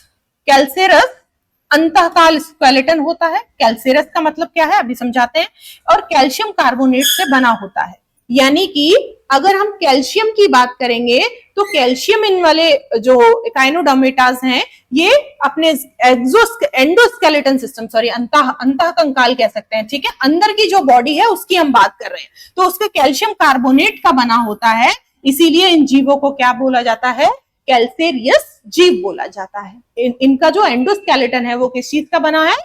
अंतःकाल स्केलेटन होता है। कैल्सेरस का मतलब क्या है अभी समझाते हैं। और कैल्शियम कार्बोनेट से बना होता है। यानी कि अगर हम कैल्शियम की बात करेंगे तो कैल्शियम इन वाले जो एकाइनोडर्मेटास हैं ये अपने एंडोस्केलेटन सिस्टम, सॉरी अंतः कंकाल कह सकते हैं, ठीक है, अंदर की जो बॉडी है उसकी हम बात कर रहे हैं, तो उसका कैल्शियम कार्बोनेट का बना होता है, इसीलिए इन जीवों को क्या बोला जाता है, कैल्सेरियस जीव बोला जाता है। इनका जो एंडोस्केलेटन है वो किस चीज का बना है,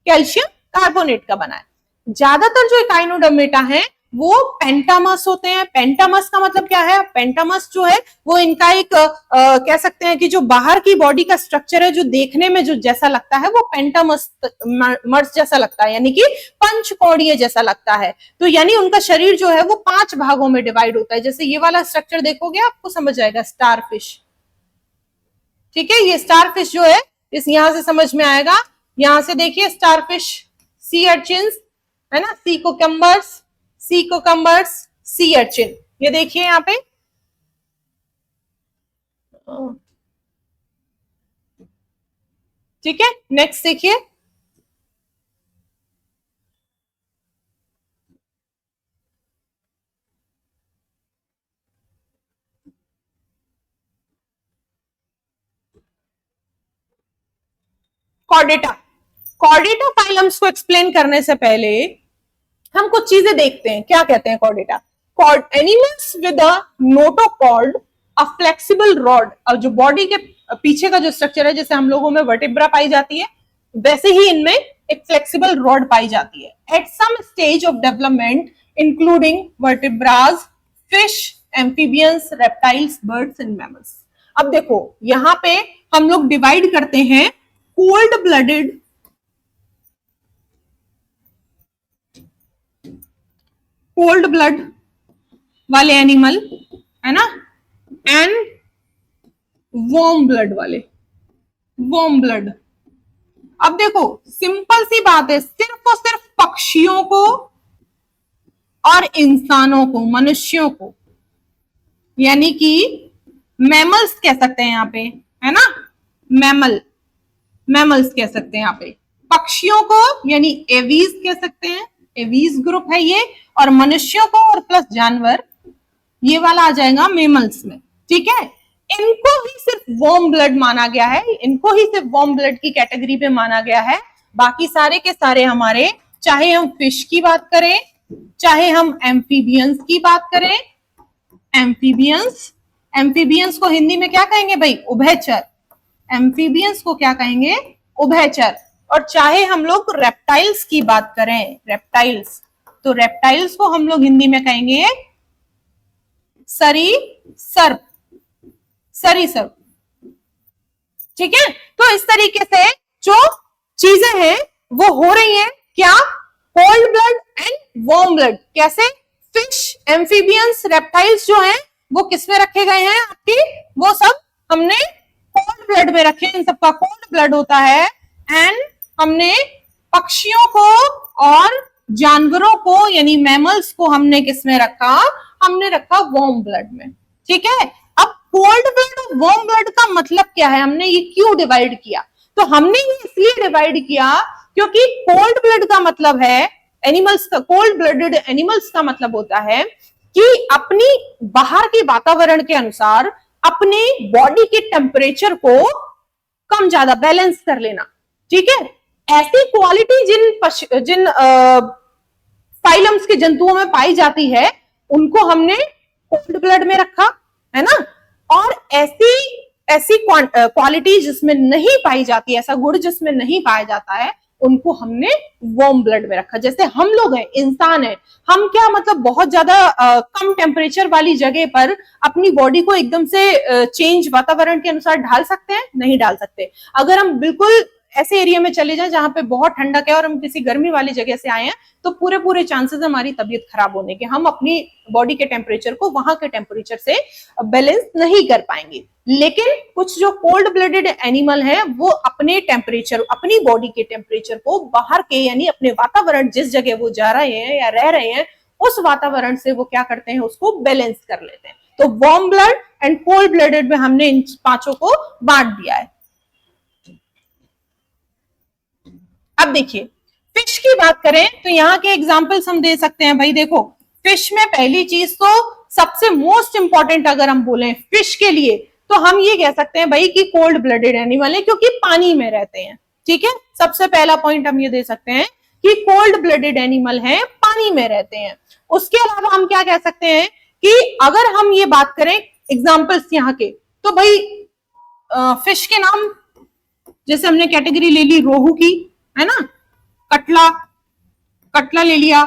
कैल्शियम कार्बोनेट का बना है। ज्यादातर जो इकाइनोडर्मेटा है वो पेंटामस होते हैं। पेंटामस का मतलब क्या है, पेंटामस जो है वो इनका एक कह सकते हैं कि जो बाहर की बॉडी का स्ट्रक्चर है जो देखने में जो जैसा लगता है वो पेंटामस मर्स जैसा लगता है, यानी कि पंचकोणीय जैसा लगता है। तो यानी उनका शरीर जो है वो 5 भागों में डिवाइड होता है। जैसे ये वाला स्ट्रक्चर देखोगे आपको समझ आएगा, स्टारफिश, ठीक है, ये स्टारफिश जो है इस यहां से समझ में आएगा। यहां से देखिए स्टारफिश, सी अर्चिन्स है ना, सी कोकम्बर्स, सी अर्चिन, ये देखिए यहाँ पे, ठीक है। नेक्स्ट देखिए, कॉर्डेटा। कॉर्डेटा फाइलम्स को एक्सप्लेन करने से पहले हम कुछ चीजें देखते हैं, क्या कहते हैं Chordata. Animals with a notochord, a flexible rod, और जो बॉडी के पीछे का जो स्ट्रक्चर है, जैसे हम लोगों में वर्टिब्रा पाई जाती है वैसे ही इनमें एक फ्लेक्सिबल रॉड पाई जाती है। At some stage of development including vertebrates, fish, amphibians, reptiles, birds and mammals. अब देखो यहां पे हम लोग डिवाइड करते हैं कोल्ड ब्लडेड, कोल्ड ब्लड वाले एनिमल है ना, एंड वार्म ब्लड वाले, वार्म ब्लड। अब देखो सिंपल सी बात है, सिर्फ और सिर्फ पक्षियों को और इंसानों को, मनुष्यों को, यानी कि मैमल्स कह सकते हैं यहाँ पे, है ना, मैमल्स कह सकते हैं यहाँ पे, पक्षियों को यानी एवीज कह सकते हैं, एवीज ग्रुप है ये, और मनुष्यों को और प्लस जानवर, ये वाला आ जाएगा मेमल्स में, ठीक है। इनको ही सिर्फ वार्म ब्लड माना गया है, इनको ही सिर्फ वार्म ब्लड की कैटेगरी पे माना गया है। बाकी सारे के सारे हमारे, चाहे हम फिश की बात करें, चाहे हम एम्फीबियंस की बात करें, एम्फीबियंस को हिंदी में क्या कहेंगे भाई, उभयचर, एम्फीबियंस को क्या कहेंगे, उभयचर। और चाहे हम लोग रेप्टाइल्स की बात करें, रेप्टाइल्स, तो रेप्टाइल्स को हम लोग हिंदी में कहेंगे सरीसृप, सरीसृप, ठीक है। तो इस तरीके से जो चीजें हैं वो हो रही हैं, क्या, cold blood and warm blood. कैसे, फिश, एम्फीबियंस, रेप्टाइल्स जो हैं वो किसमें रखे गए हैं आपकी, वो सब हमने कोल्ड ब्लड में रखे, इन सबका कोल्ड ब्लड होता है। एंड हमने पक्षियों को और जानवरों को यानी मैमल्स को हमने किसमें रखा, हमने रखा वार्म ब्लड में, ठीक है। अब कोल्ड ब्लड और वार्म ब्लड का मतलब क्या है, हमने ये क्यों डिवाइड किया, तो हमने ये इसलिए डिवाइड किया क्योंकि कोल्ड ब्लड का मतलब है एनिमल्स का, कोल्ड ब्लडेड एनिमल्स का मतलब होता है कि अपनी बाहर के वातावरण के अनुसार अपने बॉडी के टेम्परेचर को कम ज्यादा बैलेंस कर लेना, ठीक है। ऐसी क्वालिटी जिन फाइलम्स के जंतुओं में पाई जाती है उनको हमने कोल्ड ब्लड में रखा, है ना। और ऐसी क्वालिटी जिसमें नहीं पाई जाती, ऐसा गुण जिसमें नहीं पाया जाता है, उनको हमने वार्म ब्लड में रखा। जैसे हम लोग हैं, इंसान है, हम क्या मतलब बहुत ज्यादा कम टेम्परेचर वाली जगह पर अपनी बॉडी को एकदम से चेंज वातावरण के अनुसार ढाल सकते हैं, नहीं डाल सकते। अगर हम बिल्कुल ऐसे एरिया में चले जाएं जहां पे बहुत ठंडक है और हम किसी गर्मी वाली जगह से आए हैं, तो पूरे चांसेस हमारी तबीयत खराब होने के, हम अपनी बॉडी के टेम्परेचर को वहां के टेम्परेचर से बैलेंस नहीं कर पाएंगे। लेकिन कुछ जो कोल्ड ब्लडेड एनिमल है वो अपने टेम्परेचर, अपनी बॉडी के टेम्परेचर को बाहर के यानी अपने वातावरण, जिस जगह वो जा रहे हैं या रह रहे हैं, उस वातावरण से वो क्या करते हैं, उसको बैलेंस कर लेते हैं। तो warm blood and cold blooded में हमने इन पांचों को बांट दिया है। अब देखिए फिश की बात करें तो यहाँ के एग्जाम्पल्स हम दे सकते हैं भाई। देखो फिश में पहली चीज तो सबसे मोस्ट इंपॉर्टेंट अगर हम बोले फिश के लिए तो हम ये कह सकते हैं भाई कि कोल्ड ब्लडेड एनिमल है क्योंकि पानी में रहते हैं। ठीक है, सबसे पहला पॉइंट हम ये दे सकते हैं कि कोल्ड ब्लडेड एनिमल है, पानी में रहते हैं। उसके अलावा हम क्या कह सकते हैं कि अगर हम ये बात करें एग्जाम्पल्स यहाँ के, तो भाई फिश के नाम जैसे हमने कैटेगरी ले ली रोहू की, है ना, कटला, कटला ले लिया,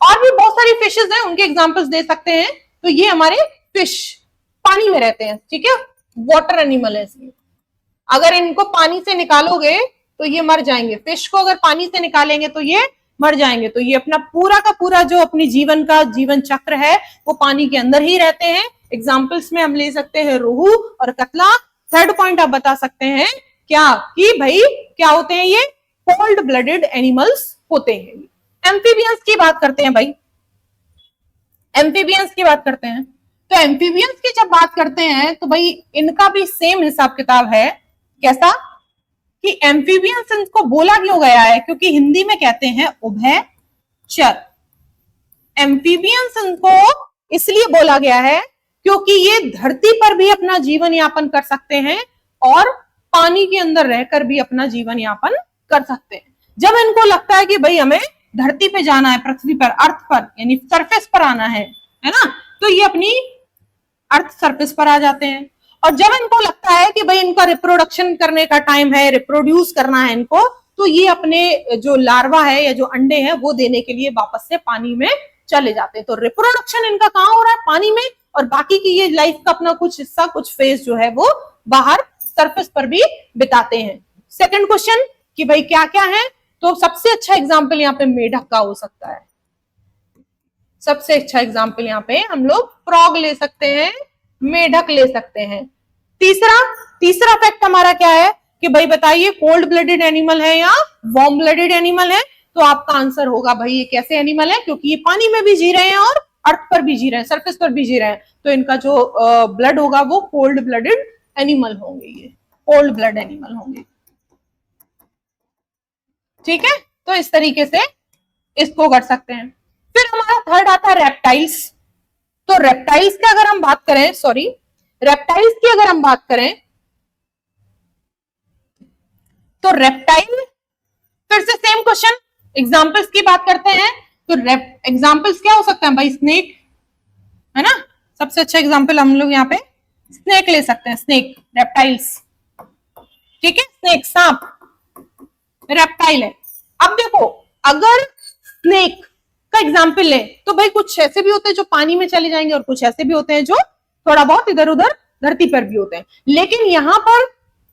और भी बहुत सारी फिशेस हैं उनके एग्जांपल्स दे सकते हैं। तो ये हमारे फिश पानी में रहते हैं। ठीक है, वाटर एनिमल है। अगर इनको पानी से निकालोगे तो ये मर जाएंगे। फिश को अगर पानी से निकालेंगे तो ये मर जाएंगे। तो ये अपना पूरा का पूरा जो अपनी जीवन का जीवन चक्र है वो पानी के अंदर ही रहते हैं। एग्जाम्पल्स में हम ले सकते हैं रोहू और कतला। थर्ड पॉइंट आप बता सकते हैं क्या कि भाई क्या होते हैं, ये कोल्ड ब्लडेड एनिमल्स होते हैं। एम्फीबियंस की बात करते हैं भाई, एम्फीबियंस की बात करते हैं। तो एम्फीबियंस की जब बात करते हैं तो भाई इनका भी सेम हिसाब किताब है। कैसा कि एम्फीबियंस इनको बोला क्यों गया है, क्योंकि हिंदी में कहते हैं उभयचर। एम्फीबियंस इनको इसलिए बोला गया है क्योंकि ये धरती पर भी अपना जीवन यापन कर सकते हैं और पानी के अंदर रहकर भी अपना जीवन यापन कर सकते हैं। जब इनको लगता है कि भाई हमें धरती पे जाना है, पृथ्वी पर, अर्थ पर, यानी सरफेस पर आना है ना, तो ये अपनी अर्थ सरफेस पर आ जाते हैं। और जब इनको लगता है कि भाई इनका रिप्रोडक्शन करने का टाइम है, रिप्रोड्यूस करना है इनको, तो ये अपने जो लार्वा है या जो अंडे हैं वो देने के लिए वापस से पानी में चले जाते हैं। तो रिप्रोडक्शन इनका कहाँ हो रहा है, पानी में, और बाकी की ये लाइफ का अपना कुछ हिस्सा, कुछ फेज जो है वो बाहर सरफेस पर भी बिताते हैं। सेकंड क्वेश्चन कि भाई क्या क्या है, तो सबसे अच्छा एग्जाम्पल यहाँ पे मेढक का हो सकता है। सबसे अच्छा एग्जाम्पल यहाँ पे हम लोग फ्रॉग ले सकते हैं, मेढक ले सकते हैं। तीसरा फैक्ट हमारा क्या है कि भाई बताइए कोल्ड ब्लडेड एनिमल है या वार्म ब्लडेड एनिमल है। तो आपका आंसर होगा भाई ये कैसे एनिमल है, क्योंकि ये पानी में भी जी रहे हैं और अर्थ पर भी जी रहे हैं, सरफेस पर भी जी रहे हैं। तो इनका जो ब्लड होगा वो कोल्ड ब्लडेड एनिमल होंगे, ये कोल्ड ब्लड एनिमल होंगे। ठीक है, तो इस तरीके से इसको कर सकते हैं। फिर हमारा थर्ड आता है रेप्टाइल्स। तो रेप्टाइल्स की अगर हम बात करें, रेप्टाइल्स की अगर हम बात करें तो रेप्टाइल, फिर से सेम क्वेश्चन, एग्जांपल्स की बात करते हैं। तो एग्जांपल्स क्या हो सकते हैं भाई, स्नेक है ना, सबसे अच्छा एग्जांपल हम लोग यहाँ पे स्नेक ले सकते हैं, स्नेक, रेप्टाइल्स। ठीक है, स्नेक, सांप रेप्टाइल है। अब देखो अगर स्नेक का एग्जाम्पल ले तो भाई कुछ ऐसे भी होते हैं जो पानी में चले जाएंगे और कुछ ऐसे भी होते हैं जो थोड़ा बहुत इधर उधर धरती पर भी होते हैं। लेकिन यहाँ पर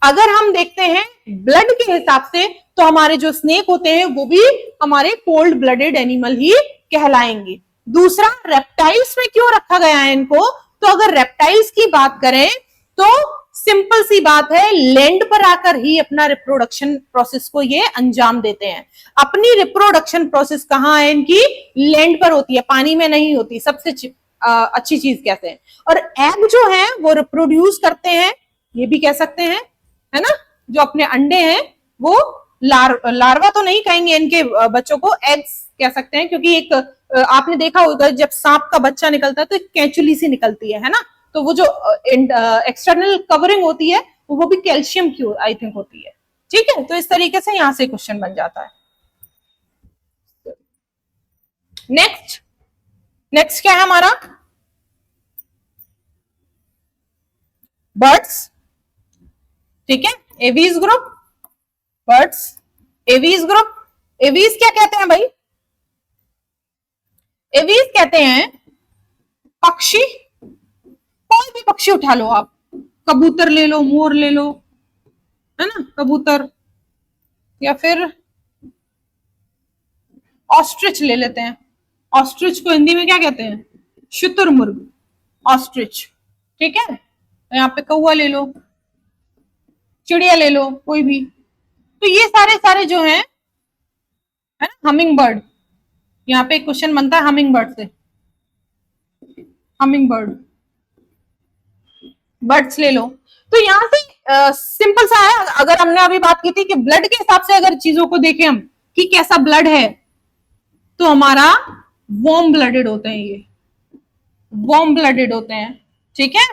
अगर हम देखते हैं ब्लड के हिसाब से तो हमारे जो स्नेक होते हैं वो भी हमारे कोल्ड ब्लडेड एनिमल ही कहलाएंगे। दूसरा, रेप्टाइल्स में क्यों रखा गया है इनको, तो अगर रेप्टाइल्स की बात करें तो सिंपल सी बात है, लैंड पर आकर ही अपना रिप्रोडक्शन प्रोसेस को ये अंजाम देते हैं। अपनी रिप्रोडक्शन प्रोसेस कहाँ है इनकी, लैंड पर होती है, पानी में नहीं होती। सबसे अच्छी चीज कहते हैं। और एग जो है वो रिप्रोड्यूस करते हैं, ये भी कह सकते हैं, है ना, जो अपने अंडे हैं वो लार्वा तो नहीं कहेंगे इनके बच्चों को, एग्स कह सकते हैं, क्योंकि एक आपने देखा होगा जब सांप का बच्चा निकलता है तो एक कैंचुली सी निकलती है ना, तो वो जो एक्सटर्नल कवरिंग होती है वो भी कैल्शियम की आई थिंक होती है। ठीक है, तो इस तरीके से यहां से क्वेश्चन बन जाता है। नेक्स्ट क्या है हमारा, बर्ड्स। ठीक है, aves group, birds, aves group. Aves क्या कहते हैं भाई, एवीज कहते हैं पक्षी, कोई भी पक्षी उठा लो आप, कबूतर ले लो, मोर ले लो, है ना, कबूतर, या फिर ऑस्ट्रिच ले लेते हैं। ऑस्ट्रिच को हिंदी में क्या कहते हैं, शुतुरमुर्ग, ऑस्ट्रिच। ठीक है, तो यहाँ पे कौवा ले लो, चिड़िया ले लो, कोई भी। तो ये सारे जो हैं, है ना, हमिंग बर्ड, यहाँ पे क्वेश्चन बनता है हमिंग बर्ड से, हमिंग बर्ड, बर्ड्स ले लो। तो यहाँ से सिंपल सा है, अगर हमने अभी बात की थी कि ब्लड के हिसाब से अगर चीजों को देखें हम कि कैसा ब्लड है, तो हमारा वार्म ब्लडेड होते हैं ये, वार्म ब्लडेड होते हैं, ठीक है।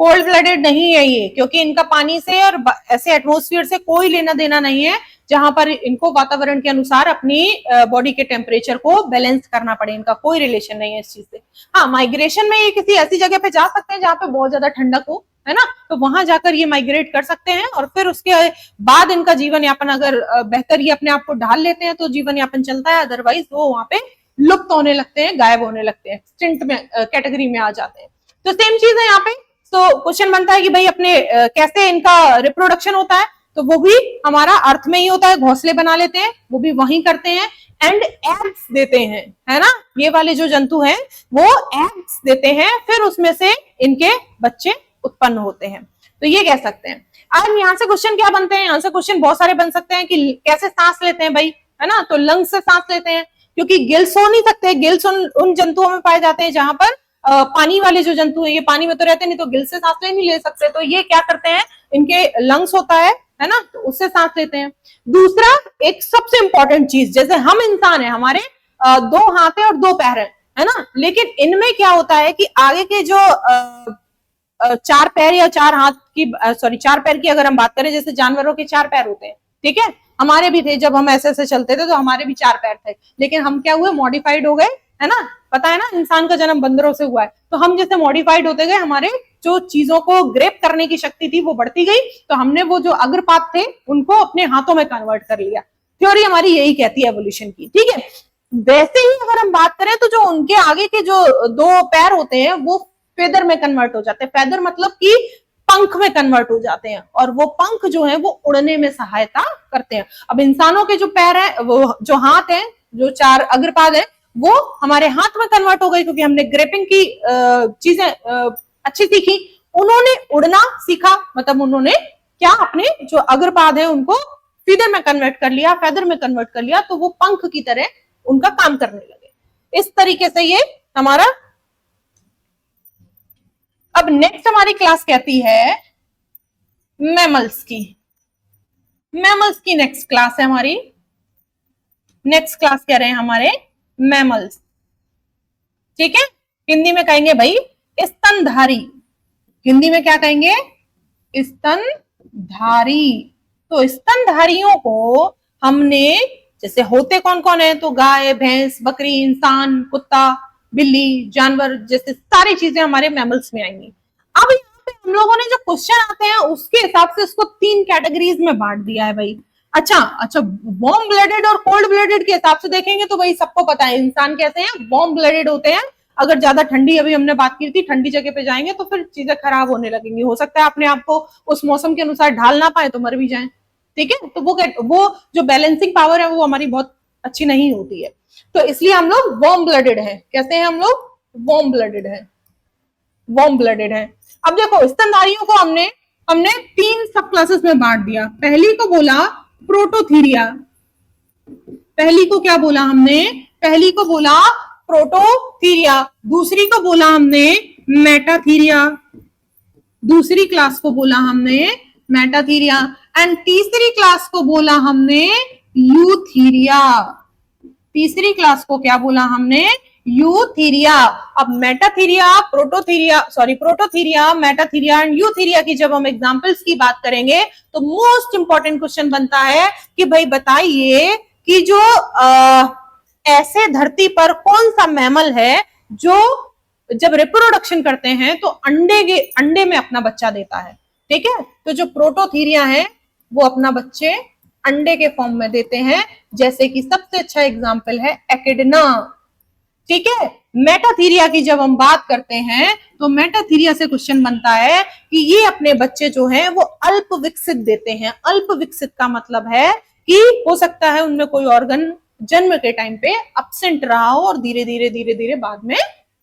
कोल्ड ब्लडेड नहीं है ये, क्योंकि इनका पानी से और ऐसे एटमॉस्फेयर से कोई लेना देना नहीं है जहां पर इनको वातावरण के अनुसार अपनी बॉडी के टेम्परेचर को बैलेंस करना पड़े, इनका कोई रिलेशन नहीं है इस चीज से। हाँ, माइग्रेशन में ये किसी ऐसी जगह पे जा सकते हैं जहां पे बहुत ज्यादा ठंडक हो, है ना, तो वहां जाकर ये माइग्रेट कर सकते हैं और फिर उसके बाद इनका जीवन यापन अगर बेहतर ही अपने आप को ढाल लेते हैं तो जीवन यापन चलता है, अदरवाइज वो वहां पे लुप्त होने लगते हैं, गायब होने लगते हैं, एक्सटिंक्ट में कैटेगरी में आ जाते हैं। तो सेम चीज है यहाँ पे। तो क्वेश्चन बनता है कि भाई अपने कैसे इनका रिप्रोडक्शन होता है, तो वो भी हमारा अर्थ में ही होता है, घोंसले बना लेते हैं, वो भी वहीं करते हैं एंड एग्स देते हैं, है ना। ये वाले जो जंतु हैं वो एग्स देते हैं, फिर उसमें से इनके बच्चे उत्पन्न होते हैं। तो ये कह सकते हैं। अब यहाँ से क्वेश्चन क्या बनते हैं, यहाँ से क्वेश्चन बहुत सारे बन सकते हैं कि कैसे सांस लेते हैं भाई, है ना, तो लंग्स से सांस लेते हैं, क्योंकि गिल्स हो नहीं सकते, गिल्स उन जंतुओं में पाए जाते हैं जहां पर पानी वाले जो जंतु हैं ये पानी में तो रहते नहीं, तो गिल से सांस नहीं ले सकते, तो ये क्या करते हैं, इनके लंग्स होता है ना, तो उससे सांस लेते हैं। दूसरा, एक सबसे इंपॉर्टेंट चीज, जैसे हम इंसान है, हमारे दो हाथ है और दो पैर है ना, लेकिन इनमें क्या होता है कि आगे के जो चार पैर या चार हाथ की सॉरी चार पैर की अगर हम बात करें, जैसे जानवरों के चार पैर होते हैं, ठीक है, हमारे भी थे, जब हम ऐसे ऐसे चलते थे तो हमारे भी चार पैर थे, लेकिन हम क्या हुए, मॉडिफाइड हो गए, है ना, पता है ना, इंसान का जन्म बंदरों से हुआ है, तो हम जैसे मॉडिफाइड होते गए, हमारे जो चीजों को ग्रेप करने की शक्ति थी वो बढ़ती गई, तो हमने वो जो अग्रपात थे उनको अपने हाथों में कन्वर्ट कर लिया। थ्योरी हमारी यही कहती है एवोल्यूशन की, ठीक है। वैसे ही अगर हम बात करें तो जो उनके आगे के जो दो पैर होते हैं वो फेदर में कन्वर्ट हो जाते हैं, फेदर मतलब कि पंख में कन्वर्ट हो जाते हैं, और वो पंख जो है वो उड़ने में सहायता करते हैं। अब इंसानों के जो पैर है, वो जो हाथ है, जो चार अग्रपाद है, वो हमारे हाथ में कन्वर्ट हो गई, क्योंकि हमने ग्रेपिंग की चीजें अच्छी सीखी, उन्होंने उड़ना सीखा, मतलब उन्होंने क्या अपने जो अग्रपाद है उनको फीदर में कन्वर्ट कर लिया, फेदर में कन्वर्ट कर लिया, तो वो पंख की तरह उनका काम करने लगे। इस तरीके से ये हमारा। अब नेक्स्ट हमारी क्लास कहती है मैमल्स की। मैमल्स की नेक्स्ट क्लास है हमारी। नेक्स्ट क्लास कह रहे हैं हमारे मैमल्स, ठीक है। हिंदी में कहेंगे भाई स्तनधारी, हिंदी में क्या कहेंगे, स्तनधारी। तो स्तनधारियों को हमने, जैसे होते कौन कौन है, तो गाय, भैंस, बकरी, इंसान, कुत्ता, बिल्ली, जानवर, जैसे सारी चीजें हमारे मैमल्स में आएंगी। अब यहाँ पे हम लोगों ने जो क्वेश्चन आते हैं उसके हिसाब से इसको तीन कैटेगरीज में बांट दिया है भाई। अच्छा, वार्म ब्लडेड और कोल्ड ब्लडेड के हिसाब से देखेंगे तो भाई सबको पता है इंसान कैसे हैं, वार्म ब्लडेड होते हैं। अगर ज्यादा ठंडी, अभी हमने बात की थी, ठंडी जगह पे जाएंगे तो फिर चीजें खराब होने लगेंगी, हो सकता है अपने आप को उस मौसम के अनुसार ढाल ना पाए तो मर भी जाए, ठीक है। तो वो जो बैलेंसिंग पावर है वो हमारी बहुत अच्छी नहीं होती है, तो इसलिए हम लोग वार्म ब्लडेड हैं। कैसे हैं हम लोग, वार्म ब्लडेड हैं, वार्म ब्लडेड हैं। अब देखो स्तनधारियों को हमने तीन सब क्लासेस में बांट दिया। पहली को बोला प्रोटोथीरिया, पहली को क्या बोला हमने, पहली को बोला प्रोटोथीरिया, दूसरी को बोला हमने मेटाथीरिया, दूसरी क्लास को बोला हमने मेटाथीरिया, एंड तीसरी क्लास को बोला हमने यूथीरिया। तीसरी क्लास को क्या बोला हमने, यूथीरिया। अब Metatheria, Prototheria, Metatheria and Eutheria की जब हम एग्जांपल्स की बात करेंगे तो मोस्ट इंपॉर्टेंट क्वेश्चन बनता है कि भाई बताइए कि जो ऐसे धरती पर कौन सा मैमल है जो जब रिप्रोडक्शन करते हैं तो अंडे में अपना बच्चा देता है, ठीक है। तो जो प्रोटोथीरिया है वो अपना बच्चे अंडे के फॉर्म में देते हैं, जैसे कि सबसे अच्छा एग्जांपल है एकिडना, ठीक है। मेटाथीरिया की जब हम बात करते हैं तो मेटाथीरिया से क्वेश्चन बनता है कि ये अपने बच्चे जो हैं वो अल्प विकसित देते हैं। अल्प विकसित का मतलब है कि हो सकता है उनमें कोई ऑर्गन जन्म के टाइम पे अब्सेंट रहा हो और धीरे धीरे बाद में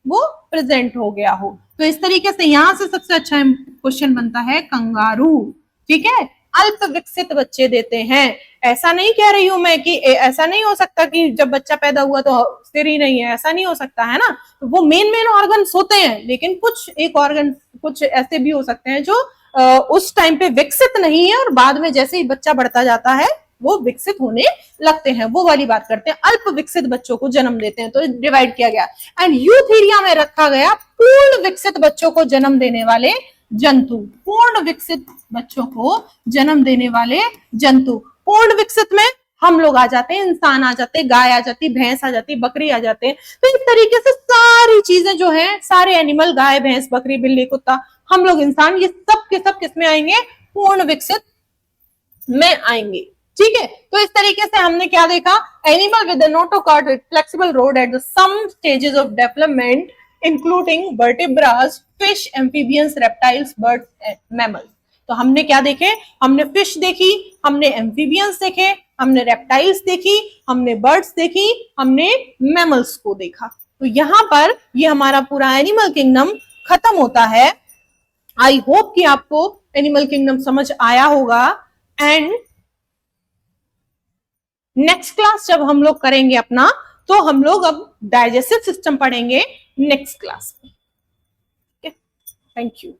वो प्रेजेंट हो गया हो। तो इस तरीके से यहां से सबसे अच्छा क्वेश्चन बनता है कंगारू, ठीक है। अल्प विकसित बच्चे देते हैं। ऐसा नहीं कह रही हूं मैं कि ऐसा नहीं हो सकता कि जब बच्चा पैदा हुआ तो सिर ही नहीं है, ऐसा नहीं हो सकता, है ना। तो वो मेन ऑर्गन्स होते हैं, लेकिन कुछ एक ऑर्गन कुछ ऐसे भी हो सकते हैं जो उस टाइम पे विकसित नहीं है और बाद में जैसे ही बच्चा बढ़ता जाता है वो विकसित होने लगते हैं, वो वाली बात करते हैं। अल्प विकसित बच्चों को जन्म देते हैं, तो डिवाइड किया गया। एंड यूथेरिया में रखा गया पूर्ण विकसित बच्चों को जन्म देने वाले जंतु, पूर्ण विकसित बच्चों को जन्म देने वाले जंतु। पूर्ण विकसित में हम लोग आ जाते हैं, इंसान आ जाते हैं, गाय आ जाती, भैंस आ जाती, बकरी आ जाते हैं। तो इस तरीके से सारी चीजें जो है, सारे एनिमल, गाय भैंस बकरी बिल्ली कुत्ता, हम लोग इंसान, ये सब के सब किसमें आएंगे? पूर्ण विकसित में आएंगे। ठीक है, तो इस तरीके से हमने क्या देखा? Animal with notochord flexible rod at the some stages of development including vertebrates, fish, amphibians, reptiles, birds and mammals. तो हमने क्या देखे? हमने फिश देखी, हमने एम्फीबियंस देखे, हमने रेप्टाइल्स देखी, हमने बर्ड्स देखी, हमने मैमल्स को देखा। तो यहां पर ये हमारा पूरा एनिमल किंगडम खत्म होता है। आई होप कि आपको एनिमल किंगडम समझ आया होगा। एंड नेक्स्ट क्लास जब हम लोग करेंगे अपना, तो हम लोग अब डाइजेस्टिव सिस्टम पढ़ेंगे नेक्स्ट क्लास में। Thank you.